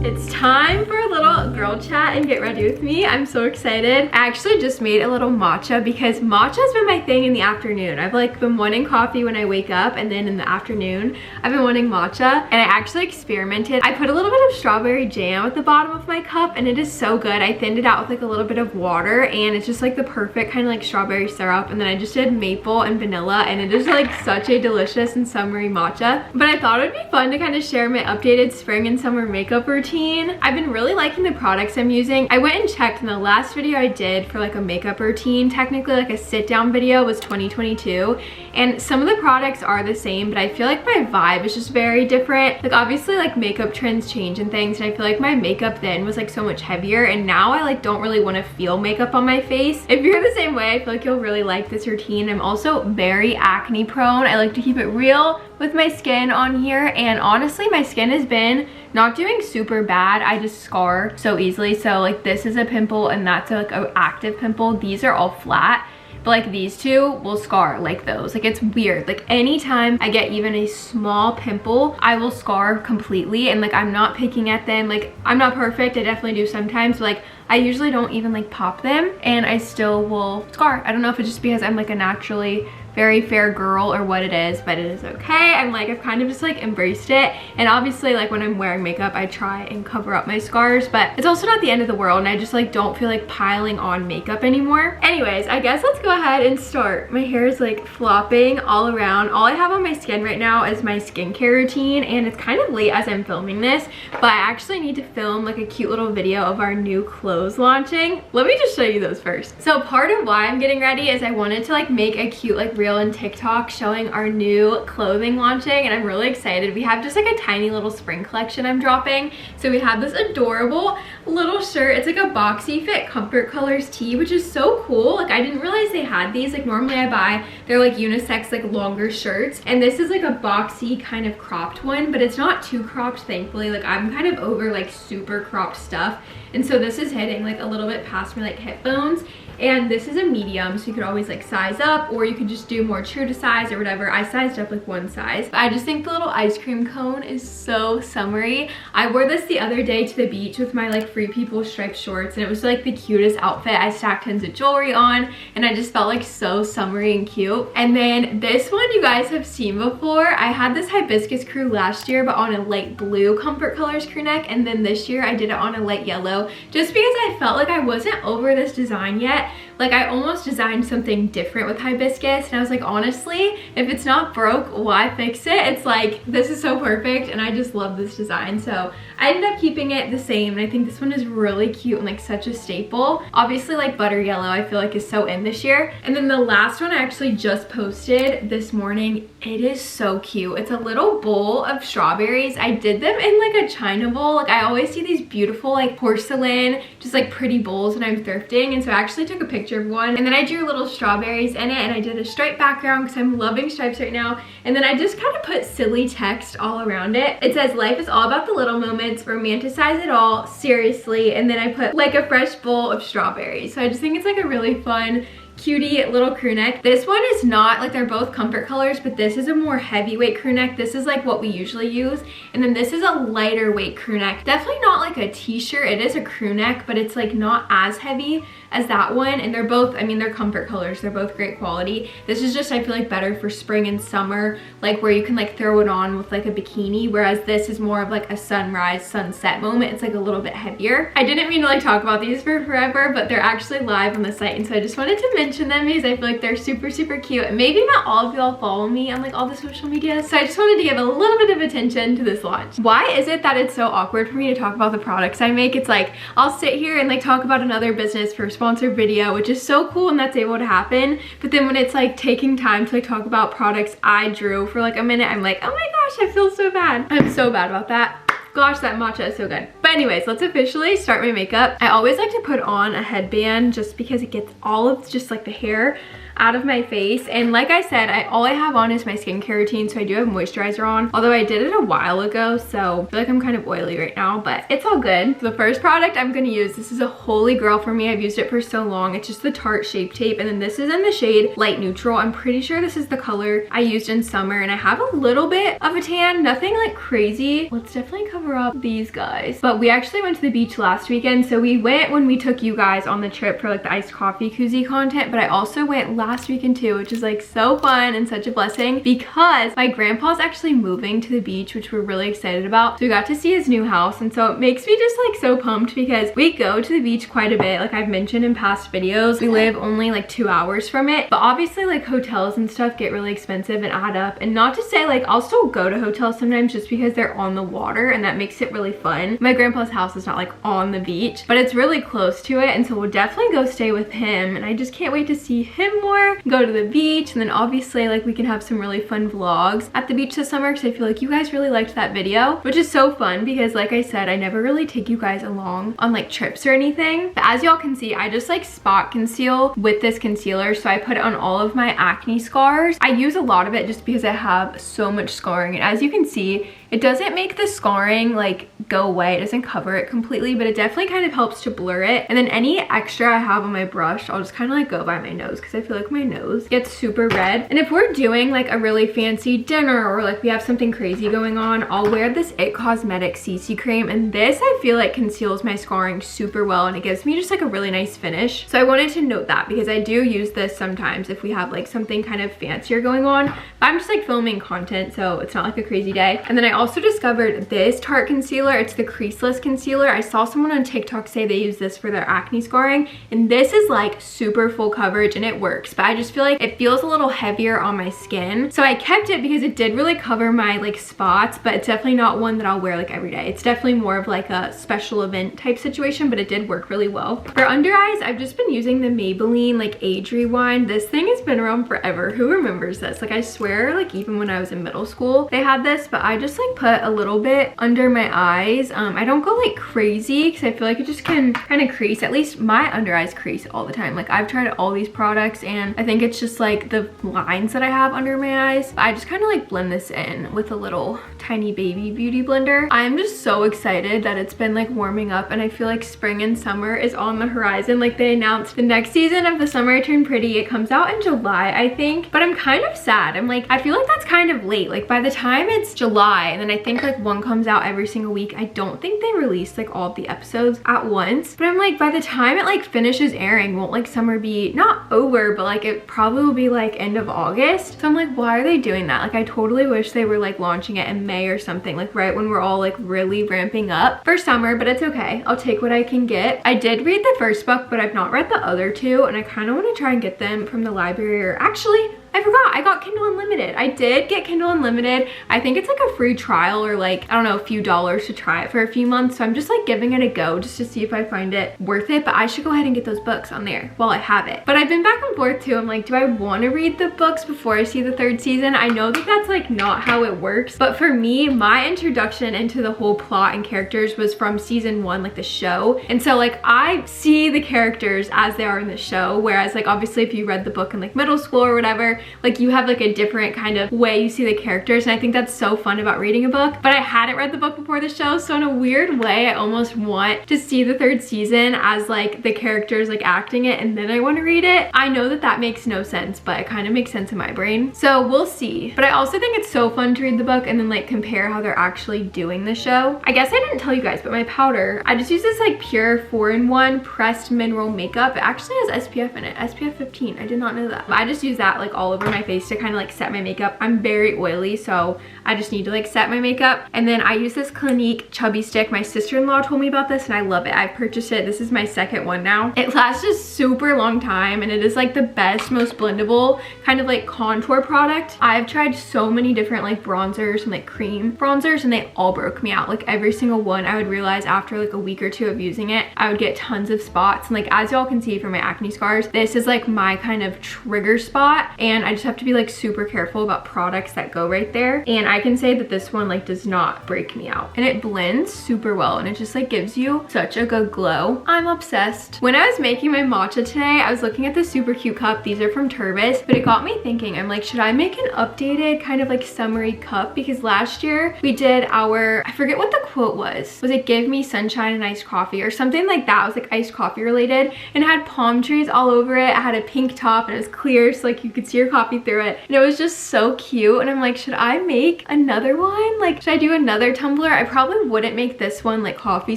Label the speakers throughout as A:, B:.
A: It's time for a little girl chat and get ready with me. I'm so excited. I actually just made a little matcha because matcha has been my thing in the afternoon. I've like been wanting coffee when I wake up, and then in the afternoon I've been wanting matcha, and I actually experimented. I put a little bit of strawberry jam at the bottom of my cup, and it is so good. I thinned it out with like a little bit of water, and it's just like the perfect kind of like strawberry syrup, and then I just did maple and vanilla, and it is like such a delicious and summery matcha. But I thought it would be fun to kind of share my updated spring and summer makeup routine. I've been really liking the products I'm using. I went and checked, in the last video I did for like a makeup routine, technically like a sit down video, was 2022, and some of the products are the same, but I feel like my vibe is just very different. Like obviously like makeup trends change and things, and I feel like my makeup then was like so much heavier, and now I like don't really want to feel makeup on my face. If you're the same way, I feel like you'll really like this routine. I'm also very acne prone. I like to keep it real with my skin on here, and honestly my skin has been not doing super bad. I just scar so easily. So like this is a pimple, and that's like an active pimple. These are all flat, but like these two will scar like those. Like it's weird. Like anytime I get even a small pimple, I will scar completely, and like I'm not picking at them. Like I'm not perfect, I definitely do sometimes, but like I usually don't even like pop them, and I still will scar. I don't know if it's just because I'm like a naturally very fair girl or what it is, but it is okay. I've kind of just like embraced it, and obviously like when I'm wearing makeup I try and cover up my scars, but it's also not the end of the world, and I just like don't feel like piling on makeup anymore. Anyways, I guess let's go ahead and start. My hair is like flopping all around. All I have on my skin right now is my skincare routine, and it's kind of late as I'm filming this, but I actually need to film like a cute little video of our new clothes launching. Let me just show you those first. So part of why I'm getting ready is I wanted to like make a cute like reel and TikTok showing our new clothing launching, and I'm really excited. We have just like a tiny little spring collection I'm dropping. So we have this adorable little shirt. It's like a boxy fit comfort colors tee, which is so cool. Like I didn't realize they had these. Like normally I buy they're like unisex like longer shirts, and this is like a boxy kind of cropped one, but it's not too cropped, thankfully. Like I'm kind of over like super cropped stuff, and so this is hitting like a little bit past my like hip bones. And this is a medium, so you could always like size up, or you could just do more true to size or whatever. I sized up like one size. But I just think the little ice cream cone is so summery. I wore this the other day to the beach with my like Free People striped shorts, and it was like the cutest outfit. I stacked tons of jewelry on, and I just felt like so summery and cute. And then this one you guys have seen before. I had this hibiscus crew last year, but on a light blue comfort colors crew neck, and then this year I did it on a light yellow, just because I felt like I wasn't over this design yet. Like I almost designed something different with hibiscus, and I was like, honestly, if it's not broke, why fix it? It's like, this is so perfect, and I just love this design. So I ended up keeping it the same, and I think this one is really cute and like such a staple. Obviously like butter yellow I feel like is so in this year. And then the last one I actually just posted this morning. It is so cute. It's a little bowl of strawberries. I did them in like a china bowl. Like I always see these beautiful like porcelain, just like pretty bowls when I'm thrifting, and so I actually took a picture of one, and then I drew little strawberries in it, and I did a striped background because I'm loving stripes right now, and then I just kind of put silly text all around it. It says, life is all about the little moments, romanticize it all, seriously, and then I put like a fresh bowl of strawberries. So I just think it's like a really fun cutie little crew neck. This one is not like, they're both comfort colors, but this is a more heavyweight crew neck. This is like what we usually use, and then this is a lighter weight crew neck. Definitely not like a t-shirt. It is a crew neck, but it's like not as heavy as that one, and they're both, I mean, they're comfort colors. They're both great quality. This is just, I feel like, better for spring and summer, like where you can like throw it on with like a bikini, whereas this is more of like a sunrise sunset moment. It's like a little bit heavier. I didn't mean to like talk about these for forever, but they're actually live on the site, and so I just wanted to mention them because I feel like they're super cute, and maybe not all of y'all follow me on like all the social media, so I just wanted to give a little bit of attention to this launch. Why is it that it's so awkward for me to talk about the products I make? It's like I'll sit here and like talk about another business for sponsored video, which is so cool and that's able to happen, but then when it's like taking time to like talk about products I drew for like a minute, I'm like, oh my gosh, I feel so bad. I'm so bad about that. Gosh, that matcha is so good. But anyways, let's officially start my makeup. I always like to put on a headband just because it gets all of just like the hair out of my face. And like I said, all I have on is my skincare routine, so I do have moisturizer on, although I did it a while ago, so I feel like I'm kind of oily right now, but it's all good. The first product I'm gonna use, this is a holy grail for me. I've used it for so long. It's just the Tarte Shape Tape, and then this is in the shade Light Neutral. I'm pretty sure this is the color I used in summer, and I have a little bit of a tan, nothing like crazy. Let's definitely cover up these guys. But we actually went to the beach last weekend, so we went when we took you guys on the trip for like the iced coffee koozie content, but I also went last weekend too, which is like so fun and such a blessing because my grandpa's actually moving to the beach, which we're really excited about. So we got to see his new house, and so it makes me just like so pumped because we go to the beach quite a bit. Like I've mentioned in past videos, we live only like 2 hours from it, but obviously like hotels and stuff get really expensive and add up. And not to say, like, I'll still go to hotels sometimes just because they're on the water and that makes it really fun. My grandpa's house is not like on the beach, but it's really close to it, and so we'll definitely go stay with him, and I just can't wait to see him more, go to the beach, and then obviously like we can have some really fun vlogs at the beach this summer because I feel like you guys really liked that video, which is so fun because like I said, I never really take you guys along on like trips or anything. But as y'all can see, I just like spot conceal with this concealer, so I put it on all of my acne scars. I use a lot of it just because I have so much scarring, and as you can see, it doesn't make the scarring like go away. It doesn't cover it completely, but it definitely kind of helps to blur it. And then any extra I have on my brush, I'll just kind of like go by my nose because I feel like my nose gets super red. And if we're doing like a really fancy dinner or like we have something crazy going on, I'll wear this It Cosmetics CC cream, and this I feel like conceals my scarring super well, and it gives me just like a really nice finish. So I wanted to note that because I do use this sometimes if we have like something kind of fancier going on, but I'm just like filming content, so it's not like a crazy day. And then I also discovered this Tarte concealer. It's the creaseless concealer. I saw someone on TikTok say they use this for their acne scarring, and this is like super full coverage and it works, but I just feel like it feels a little heavier on my skin. So I kept it because it did really cover my like spots, but it's definitely not one that I'll wear like every day. It's definitely more of like a special event type situation, but it did work really well. For under eyes, I've just been using the Maybelline like Age Rewind. This thing has been around forever. Who remembers this? Like I swear, like even when I was in middle school, they had this, but I just like put a little bit under my eyes. I don't go like crazy because I feel like it just can kind of crease. At least my under eyes crease all the time. Like I've tried all these products and I think it's just like the lines that I have under my eyes. I just kind of like blend this in with a little tiny baby beauty blender. I'm just so excited that it's been like warming up, and I feel like spring and summer is on the horizon. Like they announced the next season of The Summer I Turned Pretty. It comes out in July, I think, but I'm kind of sad. I'm like, I feel like that's kind of late. Like by the time it's July, and then I think like one comes out every single week. I don't think they release like all of the episodes at once, but I'm like, by the time it like finishes airing, won't like summer be not over, but like it probably will be like end of August. So I'm like, why are they doing that? Like I totally wish they were like launching it in May or something, like right when we're all like really ramping up for summer, but it's okay. I'll take what I can get. I did read the first book, but I've not read the other two, and I kind of want to try and get them from the library, or actually, I forgot, I got Kindle Unlimited. I did get Kindle Unlimited. I think it's like a free trial or like, I don't know, a few dollars to try it for a few months. So I'm just like giving it a go just to see if I find it worth it. But I should go ahead and get those books on there while I have it. But I've been back and forth too. I'm like, do I want to read the books before I see the third season? I know that that's like not how it works. But for me, my introduction into the whole plot and characters was from season 1, like the show. And so like I see the characters as they are in the show. Whereas like obviously if you read the book in like middle school or whatever, like you have like a different kind of way you see the characters, and I think that's so fun about reading a book. But I hadn't read the book before the show, so in a weird way I almost want to see the third season as like the characters like acting it, and then I want to read it. I know that that makes no sense, but it kind of makes sense in my brain, so we'll see. But I also think it's so fun to read the book and then like compare how they're actually doing the show. I guess I didn't tell you guys, but my powder, I just use this like pure 4-in-1 pressed mineral makeup. It actually has SPF in it, SPF 15. I did not know that. I just use that like all over my face to kind of like set my makeup. I'm very oily, so I just need to like set my makeup. And then I use this Clinique chubby stick. My sister-in-law told me about this and I love it. I purchased it. This is my second one now. It lasts a super long time, and it is like the best, most blendable kind of like contour product. I've tried so many different like bronzers and like cream bronzers, and they all broke me out. Like every single one, I would realize after like a week or two of using it, I would get tons of spots. And like as y'all can see from my acne scars, this is like my kind of trigger spot. And foundation. I just have to be like super careful about products that go right there. And I can say that this one like does not break me out. And it blends super well and it just like gives you such a good glow. I'm obsessed. When I was making my matcha today, I was looking at this super cute cup. These are from Turbis, but it got me thinking. I'm like, should I make an updated kind of like summery cup? Because last year we did our, I forget what the quote was. Was it give me sunshine and iced coffee or something like that? It was like iced coffee related and it had palm trees all over it. It had a pink top and it was clear so like you could see your coffee through it. And it was just so cute. And I'm like, should I make another one? Like, should I do another tumbler? I probably wouldn't make this one like coffee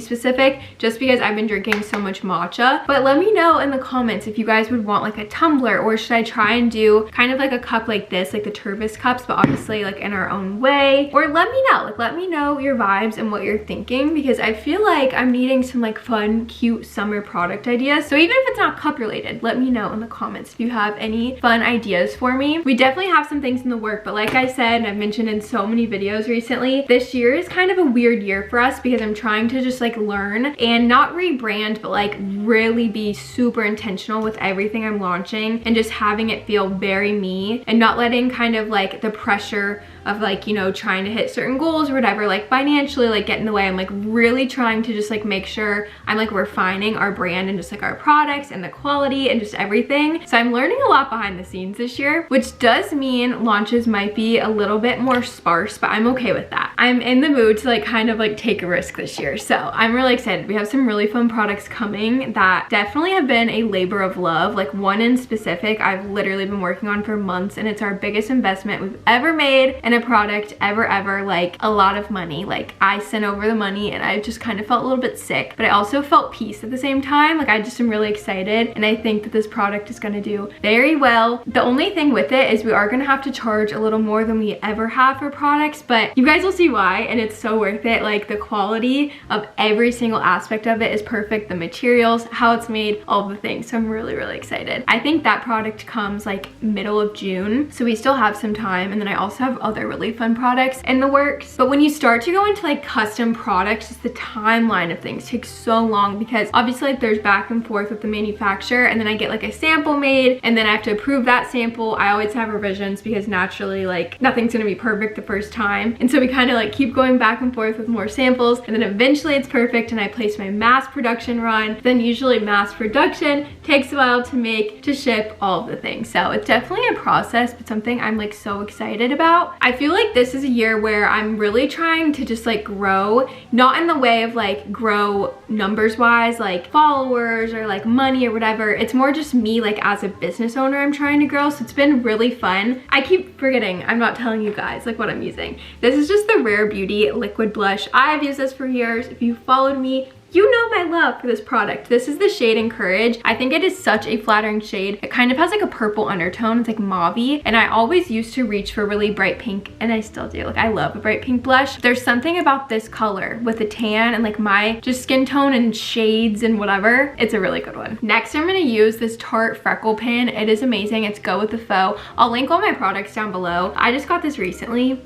A: specific just because I've been drinking so much matcha. But let me know in the comments if you guys would want like a tumbler, or should I try and do kind of like a cup like this, like the Turbis cups, but obviously like in our own way. Or let me know, like let me know your vibes and what you're thinking, because I feel like I'm needing some like fun, cute summer product ideas. So even if it's not cup related, let me know in the comments if you have any fun ideas for me. We definitely have some things in the work, but like I said, and I've mentioned in so many videos recently, this year is kind of a weird year for us because I'm trying to just like learn and not rebrand, but like really be super intentional with everything I'm launching and just having it feel very me and not letting kind of like the pressure of like, you know, trying to hit certain goals or whatever, like financially, like get in the way. I'm like really trying to just like make sure I'm like refining our brand and just like our products and the quality and just everything. So I'm learning a lot behind the scenes this year, which does mean launches might be a little bit more sparse, but I'm okay with that. I'm in the mood to like kind of like take a risk this year. So I'm really excited. We have some really fun products coming that definitely have been a labor of love. Like one in specific I've literally been working on for months, and it's our biggest investment we've ever made in a product ever, like a lot of money. Like I sent over the money and I just kind of felt a little bit sick, but I also felt peace at the same time. Like I just am really excited, and I think that this product is gonna do very well. The only thing with it is we are gonna have to charge a little more than we ever have for products, but you guys will see why, and it's so worth it. Like the quality of every single aspect of it is perfect. The materials, how it's made, all the things. So I'm really excited. I think that product comes like middle of June, so we still have some time. And then I also have other really fun products in the works. But when you start to go into like custom products, just the timeline of things takes so long, because obviously like there's back and forth with the manufacturer, and then I get like a sample made and then I have to approve that sample. I always have revisions because naturally like nothing's gonna be perfect the first time, and so we kind of like keep going back and forth with more samples, and then eventually it's perfect and I place my mass production run. Then usually mass production takes a while to make, to ship, all of the things. So it's definitely a process, but something I'm like so excited about. I feel like this is a year where I'm really trying to just like grow, not in the way of like grow numbers wise, like followers or like money or whatever. It's more just me like as a business owner I'm trying to grow. So it's been really fun. I keep forgetting I'm not telling you guys like what I'm using. This is just the Rare Beauty liquid blush. I have used this for years. If you followed me, you know my love for this product. This is the shade Encourage. I think it is such a flattering shade. It kind of has like a purple undertone. It's like mauve-y, and I always used to reach for really bright pink, and I still do. Like I love a bright pink blush. There's something about this color with the tan and like my just skin tone and shades and whatever. It's a really good one. Next, I'm gonna use this Tarte Freckle Pen. It is amazing. It's Go With The Faux. I'll link all my products down below. I just got this recently,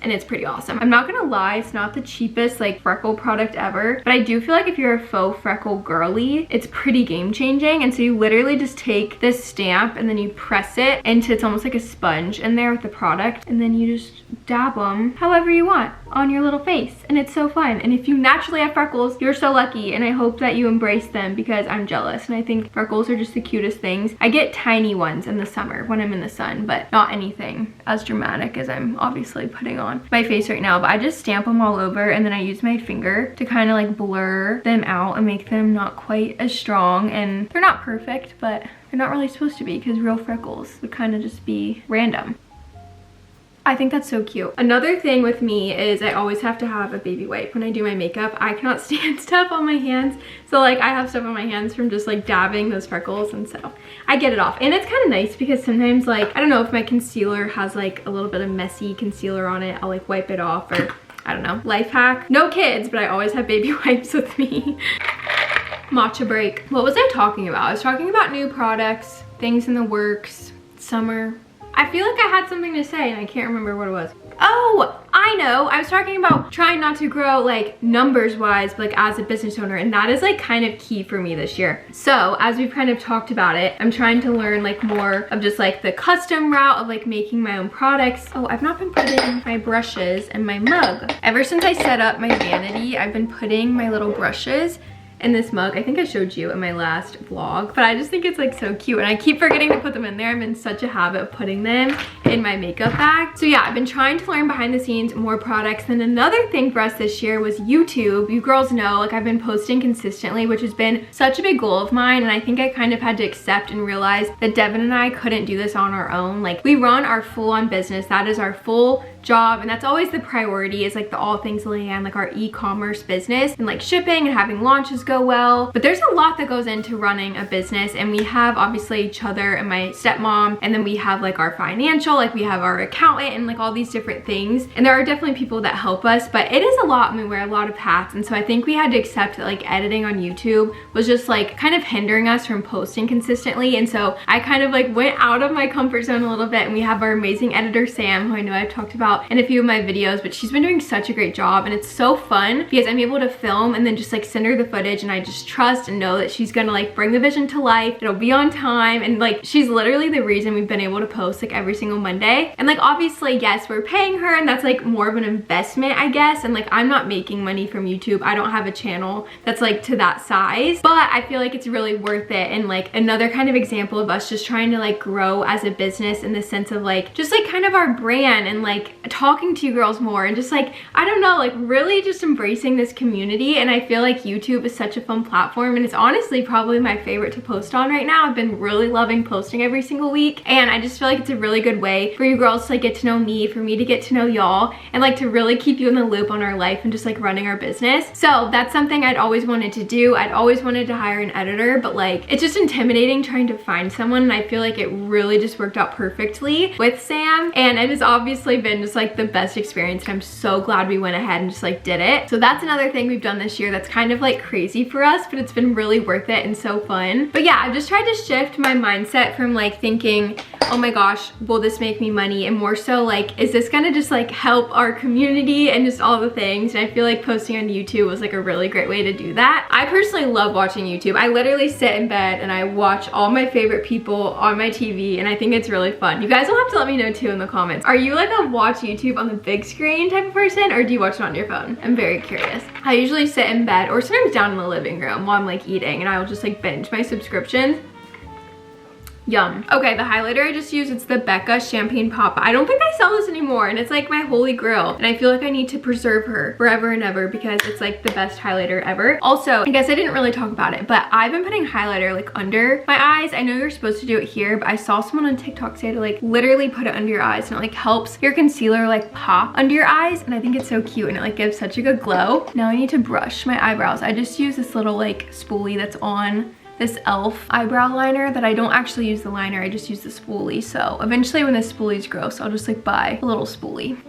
A: and it's pretty awesome. I'm not gonna lie, it's not the cheapest like freckle product ever, but I do feel like if you're a faux freckle girly, it's pretty game changing. And so you literally just take this stamp and then you press it into, it's almost like a sponge in there with the product, and then you just dab them however you want on your little face, and it's so fun. And if you naturally have freckles, you're so lucky, and I hope that you embrace them because I'm jealous, and I think freckles are just the cutest things. I get tiny ones in the summer when I'm in the sun, but not anything as dramatic as I'm obviously putting on my face right now. But I just stamp them all over, and then I use my finger to kind of like blur them out and make them not quite as strong. And they're not perfect, but they're not really supposed to be, because real freckles would kind of just be random. I think that's so cute. Another thing with me is I always have to have a baby wipe when I do my makeup. I cannot stand stuff on my hands. So like I have stuff on my hands from just like dabbing those freckles, and so I get it off. And it's kind of nice because sometimes like, I don't know, if my concealer has like a little bit of messy concealer on it, I'll like wipe it off, or I don't know. Life hack. No kids, but I always have baby wipes with me. Matcha break. What was I talking about? I was talking about new products, things in the works, summer. I feel like I had something to say and I can't remember what it was. Oh, I I know I was talking about trying not to grow like numbers wise, but like as a business owner, and that is like kind of key for me this year. So as we've kind of talked about it, I'm trying to learn like more of just like the custom route of like making my own products. Oh, I've not been putting my brushes in my mug. Ever since I set up my vanity, I've been putting my little brushes in this mug. I think I showed you in my last vlog, but I just think it's like so cute, and I keep forgetting to put them in there. I'm in such a habit of putting them in my makeup bag. So yeah, I've been trying to learn behind the scenes more products. Then another thing for us this year was YouTube. You girls know, like I've been posting consistently, which has been such a big goal of mine, and I think I kind of had to accept and realize that Devin and I couldn't do this on our own. Like we run our full-on business. That is our full job, and that's always the priority, is like the all things Leanne, like our e-commerce business, and like shipping and having launches go well. But there's a lot that goes into running a business, and we have obviously each other and my stepmom, and then we have like our financial, like we have our accountant, and like all these different things, and there are definitely people that help us, but it is a lot, and we wear a lot of hats. And so I think we had to accept that like editing on YouTube was just like kind of hindering us from posting consistently. And so I kind of like went out of my comfort zone a little bit, and we have our amazing editor Sam, who I know I've talked about in a few of my videos, but she's been doing such a great job, and it's so fun because I'm able to film and then just like send her the footage, and I just trust and know that she's gonna like bring the vision to life. It'll be on time, and like she's literally the reason we've been able to post like every single Monday. And like obviously, yes, we're paying her, and that's like more of an investment, I guess, and like I'm not making money from YouTube. I don't have a channel that's like to that size, but I feel like it's really worth it. And like another kind of example of us just trying to like grow as a business in the sense of like just like kind of our brand, and like talking to you girls more, and just like I don't know, like really just embracing this community. And I feel like YouTube is such a fun platform, and it's honestly probably my favorite to post on right now. I've been really loving posting every single week, and I just feel like it's a really good way for you girls to like get to know me, for me to get to know y'all, and like to really keep you in the loop on our life and just like running our business. So that's something I'd always wanted to do. I'd always wanted to hire an editor, but like it's just intimidating trying to find someone, and I feel like it really just worked out perfectly with Sam, and it has obviously been just like the best experience, and I'm so glad we went ahead and just like did it. So that's another thing we've done this year that's kind of like crazy for us, but it's been really worth it and so fun. But yeah, I've just tried to shift my mindset from like thinking, oh my gosh, will this make me money, and more so like, is this gonna just like help our community and just all the things. And I feel like posting on YouTube was like a really great way to do that. I personally love watching YouTube. I literally sit in bed and I watch all my favorite people on my TV, and I think it's really fun. You guys will have to let me know too in the comments. Are you like a watch YouTube on the big screen type of person, or do you watch it on your phone? I'm very curious. I usually sit in bed or sometimes down in the living room while I'm like eating, and I will just like binge my subscriptions. Yum. Okay, the highlighter I just used, it's the Becca Champagne Pop. I don't think I sell this anymore, and it's like my holy grail, and I feel like I need to preserve her forever and ever because it's like the best highlighter ever. Also, I guess I didn't really talk about it, but I've been putting highlighter like under my eyes. I know you're supposed to do it here, but I saw someone on TikTok say to like literally put it under your eyes, and it like helps your concealer like pop under your eyes, and I think it's so cute, and it like gives such a good glow. Now I need to brush my eyebrows. I just use this little like spoolie that's on this e.l.f. eyebrow liner that I don't actually use the liner, I just use the spoolie. So eventually when this spoolie's gross, I'll just like buy a little spoolie.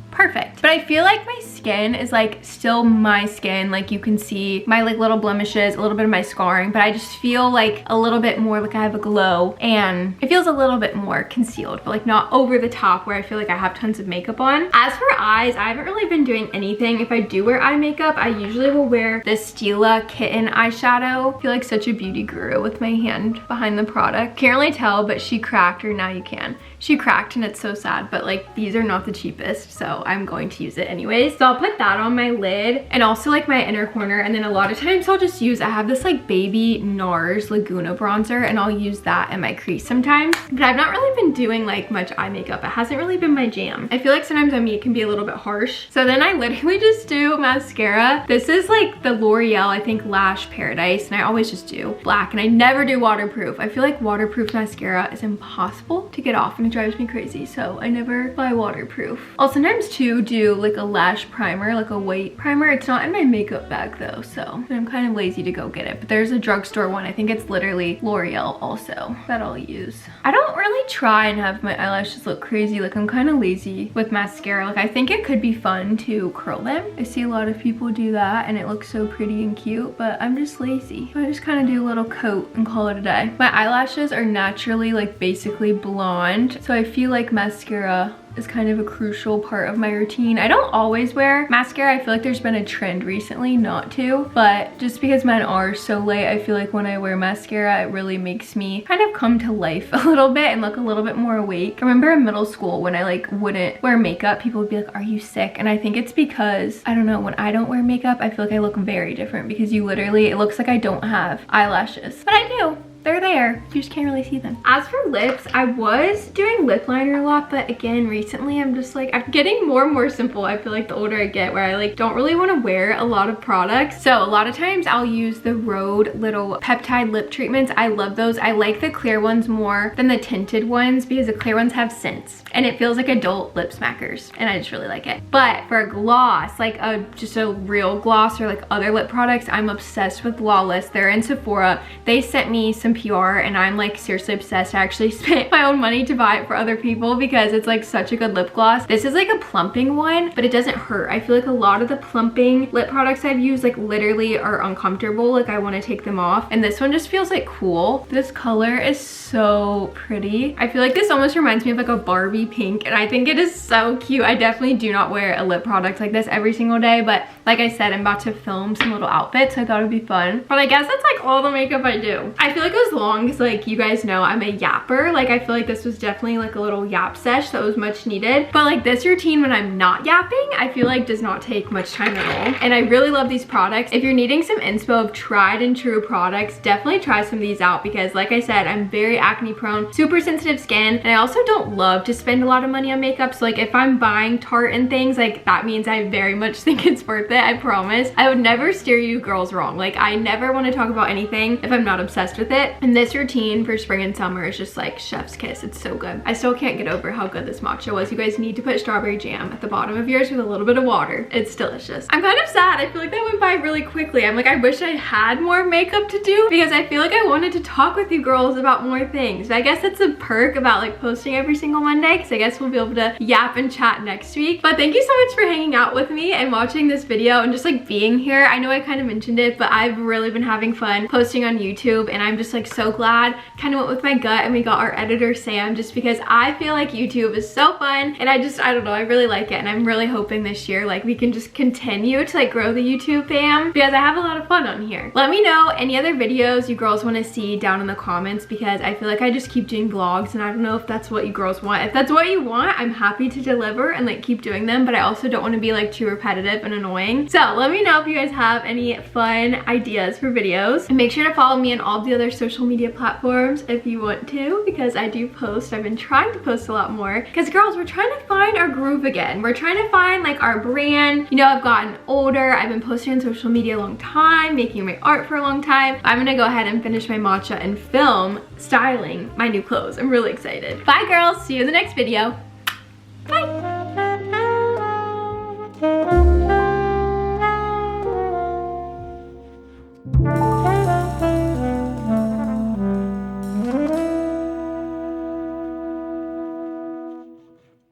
A: Perfect. But I feel like my skin is like still my skin. Like you can see my like little blemishes, a little bit of my scarring, but I just feel like a little bit more like I have a glow, and it feels a little bit more concealed, but like not over the top where I feel like I have tons of makeup on. As for eyes, I haven't really been doing anything. If I do wear eye makeup, I usually will wear this Stila Kitten eyeshadow. I feel like such a beauty guru with my hand behind the product. Can't really tell, but she cracked, or now you can. She cracked, and it's so sad, but like these are not the cheapest, so I'm going to use it anyways. So I'll put that on my lid, and also like my inner corner, and then a lot of times I'll just use, I have this like baby NARS Laguna bronzer, and I'll use that in my crease sometimes. But I've not really been doing like much eye makeup. It hasn't really been my jam. I feel like sometimes on me it can be a little bit harsh. So then I literally just do mascara. This is like the L'Oreal, I think, Lash Paradise, and I always just do black, and I never do waterproof. I feel like waterproof mascara is impossible to get off, and it drives me crazy, so I never buy waterproof. I'll sometimes too do like a lash primer, like a white primer. It's not in my makeup bag though, so I'm kind of lazy to go get it, but there's a drugstore one, I think it's literally L'Oreal also, that I'll use. I don't really try and have my eyelashes look crazy. Like I'm kind of lazy with mascara. Like I think it could be fun to curl them. I see a lot of people do that and it looks so pretty and cute, but I'm just lazy. So I just kind of do a little coat and call it a day. My eyelashes are naturally like basically blonde, so I feel like mascara is kind of a crucial part of my routine. I don't always wear mascara. I feel like there's been a trend recently not to, but just because mine are so light, I feel like when I wear mascara, it really makes me kind of come to life a little bit and look a little bit more awake. I remember in middle school when I like wouldn't wear makeup, people would be like, are you sick? And I think it's because, I don't know, when I don't wear makeup, I feel like I look very different because you literally, it looks like I don't have eyelashes, but I do. They're there, you just can't really see them. As for lips, I was doing lip liner a lot, but again, recently I'm just like, I'm getting more and more simple. I feel like the older I get, where I like don't really want to wear a lot of products. So a lot of times I'll use the Rhode little peptide lip treatments. I love those. I like the clear ones more than the tinted ones because the clear ones have scents and it feels like adult lip smackers and I just really like it. But for a gloss, like just a real gloss or like other lip products, I'm obsessed with Lawless. They're in Sephora. They sent me some PR and I'm like seriously obsessed. I actually spent my own money to buy it for other people because it's like such a good lip gloss. This is like a plumping one, but it doesn't hurt. I feel like a lot of the plumping lip products I've used like literally are uncomfortable. Like I want to take them off, and this one just feels like cool. This color is so pretty. I feel like this almost reminds me of like a Barbie pink, and I think it is so cute. I definitely do not wear a lip product like this every single day, but like I said, I'm about to film some little outfits, so I thought it'd be fun. But I guess that's like all the makeup I do. I feel like as long as like you guys know I'm a yapper, like I feel like this was definitely like a little yap sesh that was much needed. But like this routine when I'm not yapping, I feel like does not take much time at all. And I really love these products. If you're needing some inspo of tried and true products, definitely try some of these out because like I said, I'm very acne prone, super sensitive skin, and I also don't love to spend a lot of money on makeup. So like if I'm buying Tarte and things, like that means I very much think it's worth it. I promise. I would never steer you girls wrong. Like I never want to talk about anything if I'm not obsessed with it. And this routine for spring and summer is just like chef's kiss. It's so good. I still can't get over how good this matcha was. You guys need to put strawberry jam at the bottom of yours with a little bit of water. It's delicious. I'm kind of sad. I feel like that went by really quickly. I'm like, I wish I had more makeup to do because I feel like I wanted to talk with you girls about more things. But I guess it's a perk about like posting every single Monday because I guess we'll be able to yap and chat next week. But thank you so much for hanging out with me and watching this video and just like being here. I know I kind of mentioned it, but I've really been having fun posting on YouTube, and I'm just like so glad. Kind of went with my gut and we got our editor Sam just because I feel like YouTube is so fun, and I don't know, I really like it, and I'm really hoping this year like we can just continue to like grow the YouTube fam because I have a lot of fun on here. Let me know any other videos you girls want to see down in the comments because I feel like I just keep doing vlogs and I don't know if that's what you girls want. If that's what you want, I'm happy to deliver and like keep doing them, but I also don't want to be like too repetitive and annoying. So let me know if you guys have any fun ideas for videos, and make sure to follow me on all the other social media platforms if you want to because I do post. I've been trying to post a lot more because girls, we're trying to find our groove again. We're trying to find like our brand. You know, I've gotten older. I've been posting on social media a long time, making my art for a long time. I'm gonna go ahead and finish my matcha and film styling my new clothes. I'm really excited. Bye girls, see you in the next video. Bye.